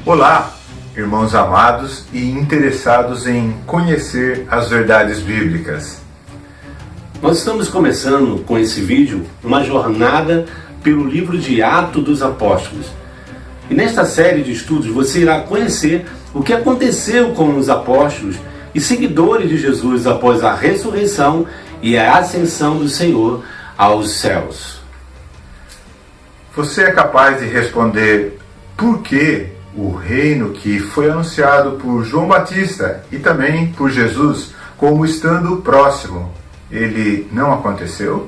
Olá, irmãos amados e interessados em conhecer as verdades bíblicas. Nós estamos começando com esse vídeo uma jornada pelo livro de Atos dos Apóstolos. E nesta série de estudos você irá conhecer o que aconteceu com os apóstolos e seguidores de Jesus após a ressurreição e a ascensão do Senhor aos céus. Você é capaz de responder por que o reino que foi anunciado por João Batista e também por Jesus como estando próximo, ele não aconteceu?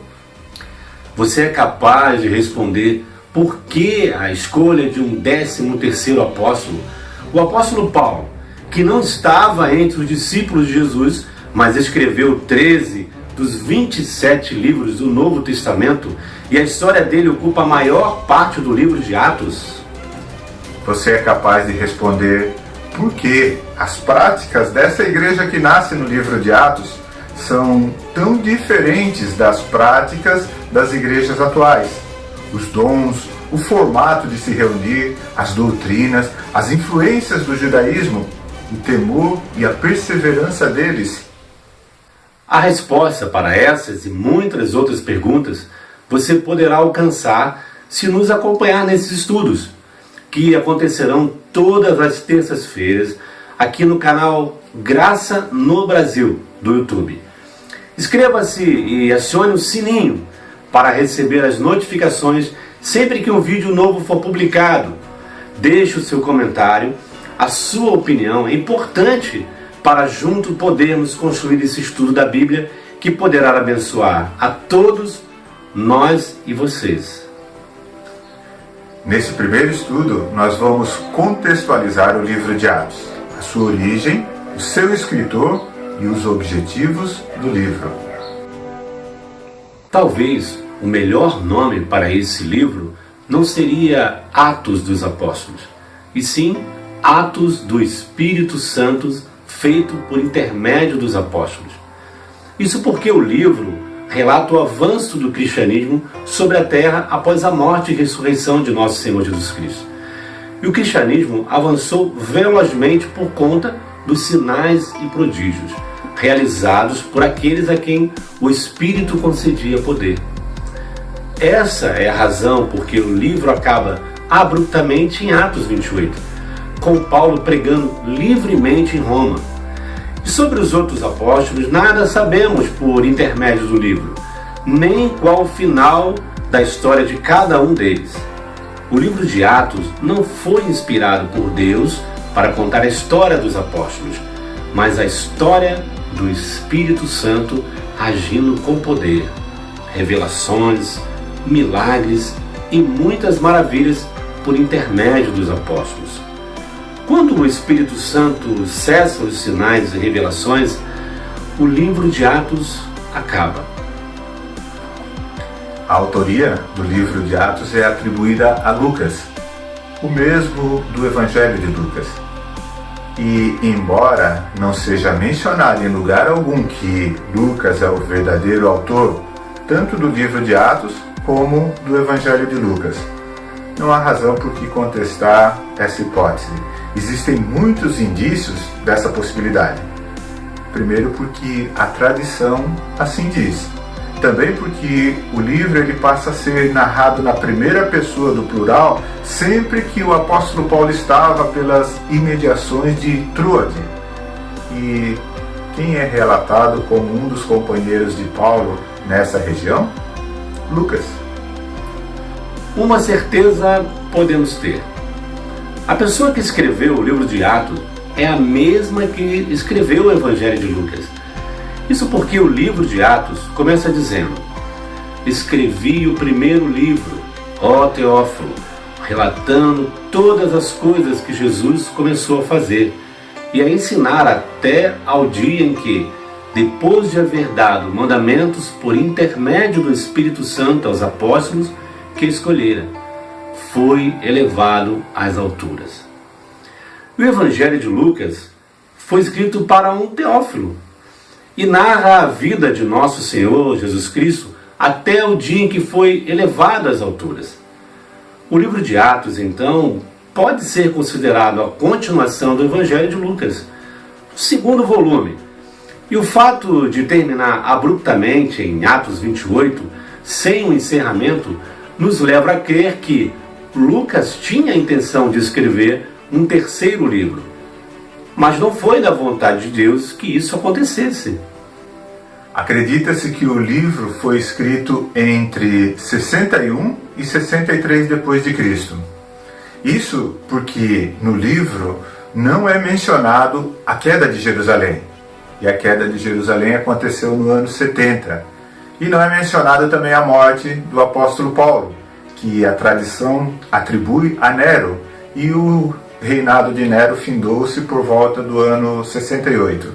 Você é capaz de responder por que a escolha de um 13º apóstolo, o apóstolo Paulo, que não estava entre os discípulos de Jesus, mas escreveu 13 dos 27 livros do Novo Testamento, e a história dele ocupa a maior parte do livro de Atos? Você é capaz de responder por que as práticas dessa igreja que nasce no livro de Atos são tão diferentes das práticas das igrejas atuais? Os dons, o formato de se reunir, as doutrinas, as influências do judaísmo, o temor e a perseverança deles? A resposta para essas e muitas outras perguntas você poderá alcançar se nos acompanhar nesses estudos, que acontecerão todas as terças-feiras aqui no canal Graça no Brasil do YouTube. Inscreva-se e acione o sininho para receber as notificações sempre que um vídeo novo for publicado. Deixe o seu comentário, a sua opinião é importante para juntos podermos construir esse estudo da Bíblia que poderá abençoar a todos nós e vocês. Nesse primeiro estudo, nós vamos contextualizar o livro de Atos, a sua origem, o seu escritor e os objetivos do livro. Talvez o melhor nome para esse livro não seria Atos dos Apóstolos, e sim Atos do Espírito Santo, feito por intermédio dos apóstolos. Isso porque o livro relata o avanço do cristianismo sobre a terra após a morte e ressurreição de nosso Senhor Jesus Cristo. E o cristianismo avançou velozmente por conta dos sinais e prodígios realizados por aqueles a quem o Espírito concedia poder. Essa é a razão porque o livro acaba abruptamente em Atos 28, com Paulo pregando livremente em Roma. E sobre os outros apóstolos, nada sabemos por intermédio do livro, nem qual o final da história de cada um deles. O livro de Atos não foi inspirado por Deus para contar a história dos apóstolos, mas a história do Espírito Santo agindo com poder, revelações, milagres e muitas maravilhas por intermédio dos apóstolos. Quando o Espírito Santo cessa os sinais e revelações, o livro de Atos acaba. A autoria do livro de Atos é atribuída a Lucas, o mesmo do Evangelho de Lucas. E, embora não seja mencionado em lugar algum que Lucas é o verdadeiro autor, tanto do livro de Atos como do Evangelho de Lucas, não há razão por que contestar essa hipótese. Existem muitos indícios dessa possibilidade. Primeiro porque a tradição assim diz. Também porque o livro ele passa a ser narrado na primeira pessoa do plural sempre que o apóstolo Paulo estava pelas imediações de Troade. E quem é relatado como um dos companheiros de Paulo nessa região? Lucas. Uma certeza podemos ter. A pessoa que escreveu o livro de Atos é a mesma que escreveu o Evangelho de Lucas. Isso porque o livro de Atos começa dizendo: escrevi o primeiro livro, ó Teófilo, relatando todas as coisas que Jesus começou a fazer e a ensinar até ao dia em que, depois de haver dado mandamentos por intermédio do Espírito Santo aos apóstolos que escolhera, foi elevado às alturas. O Evangelho de Lucas foi escrito para um Teófilo e narra a vida de nosso Senhor Jesus Cristo até o dia em que foi elevado às alturas. O livro de Atos, então, pode ser considerado a continuação do Evangelho de Lucas, o segundo volume. E o fato de terminar abruptamente em Atos 28, sem um encerramento, nos leva a crer que Lucas tinha a intenção de escrever um terceiro livro. Mas não foi da vontade de Deus que isso acontecesse. Acredita-se que o livro foi escrito entre 61 e 63 depois de Cristo. Isso porque no livro não é mencionado a queda de Jerusalém. E a queda de Jerusalém aconteceu no ano 70. E não é mencionada também a morte do apóstolo Paulo, que a tradição atribui a Nero, e o reinado de Nero findou-se por volta do ano 68.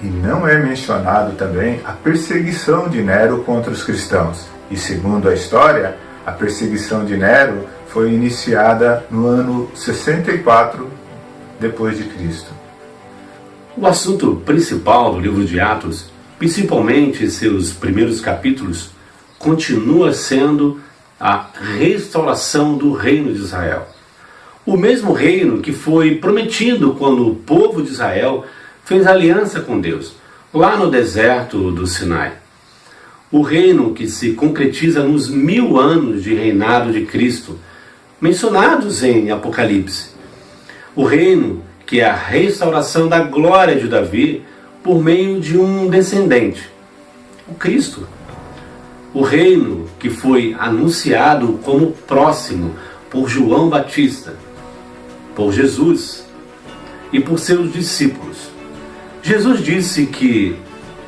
E não é mencionado também a perseguição de Nero contra os cristãos. E segundo a história, a perseguição de Nero foi iniciada no ano 64 depois de Cristo. O assunto principal do livro de Atos, principalmente seus primeiros capítulos, continua sendo a restauração do reino de Israel. O mesmo reino que foi prometido quando o povo de Israel fez aliança com Deus, lá no deserto do Sinai. O reino que se concretiza nos 1000 anos de reinado de Cristo, mencionados em Apocalipse. O reino que é a restauração da glória de Davi por meio de um descendente, o Cristo. O reino que foi anunciado como próximo por João Batista, por Jesus e por seus discípulos. Jesus disse que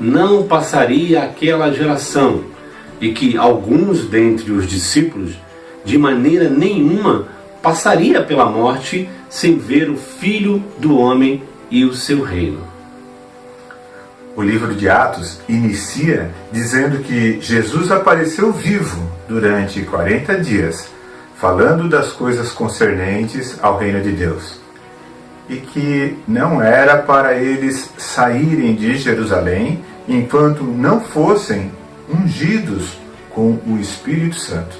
não passaria aquela geração e que alguns dentre os discípulos de maneira nenhuma passaria pela morte sem ver o Filho do Homem e o seu reino. O livro de Atos inicia dizendo que Jesus apareceu vivo durante 40 dias, falando das coisas concernentes ao reino de Deus. E que não era para eles saírem de Jerusalém enquanto não fossem ungidos com o Espírito Santo.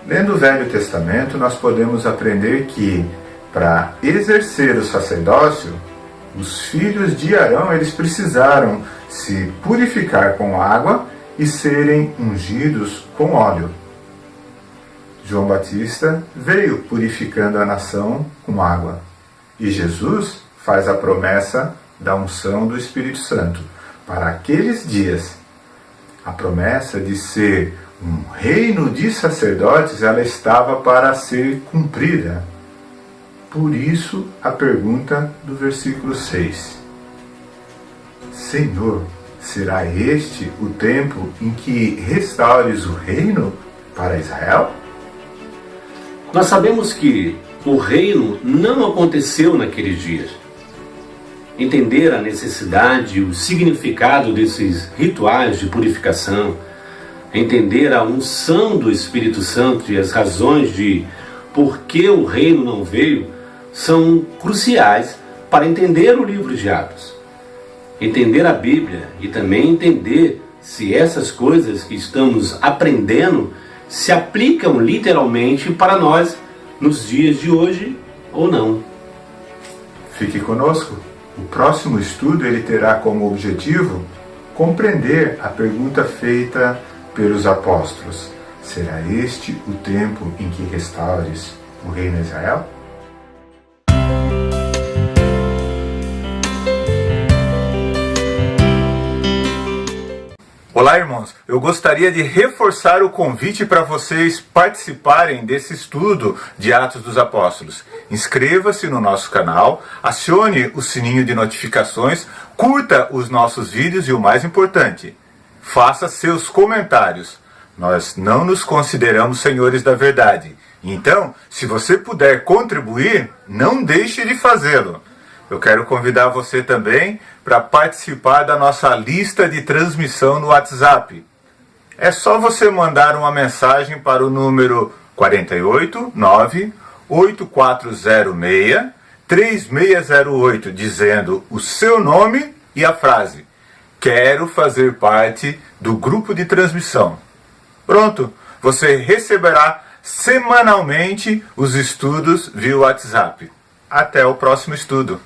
Lendo o Velho Testamento, nós podemos aprender que, para exercer o sacerdócio, os filhos de Arão eles precisaram se purificar com água e serem ungidos com óleo. João Batista veio purificando a nação com água. E Jesus faz a promessa da unção do Espírito Santo para aqueles dias. A promessa de ser um reino de sacerdotes, ela estava para ser cumprida. Por isso, a pergunta do versículo 6. Senhor, será este o tempo em que restaures o reino para Israel? Nós sabemos que o reino não aconteceu naqueles dias. Entender a necessidade e o significado desses rituais de purificação, entender a unção do Espírito Santo e as razões de por que o reino não veio, são cruciais para entender o livro de Atos. Entender a Bíblia e também entender se essas coisas que estamos aprendendo se aplicam literalmente para nós nos dias de hoje ou não. Fique conosco. O próximo estudo ele terá como objetivo compreender a pergunta feita pelos apóstolos. Será este o tempo em que restaures o reino de Israel? Olá, irmãos. Eu gostaria de reforçar o convite para vocês participarem desse estudo de Atos dos Apóstolos. Inscreva-se no nosso canal, acione o sininho de notificações, curta os nossos vídeos e o mais importante, faça seus comentários. Nós não nos consideramos senhores da verdade. Então, se você puder contribuir, não deixe de fazê-lo. Eu quero convidar você também para participar da nossa lista de transmissão no WhatsApp. É só você mandar uma mensagem para o número 489-8406-3608, dizendo o seu nome e a frase: quero fazer parte do grupo de transmissão. Pronto, você receberá semanalmente os estudos via WhatsApp. Até o próximo estudo!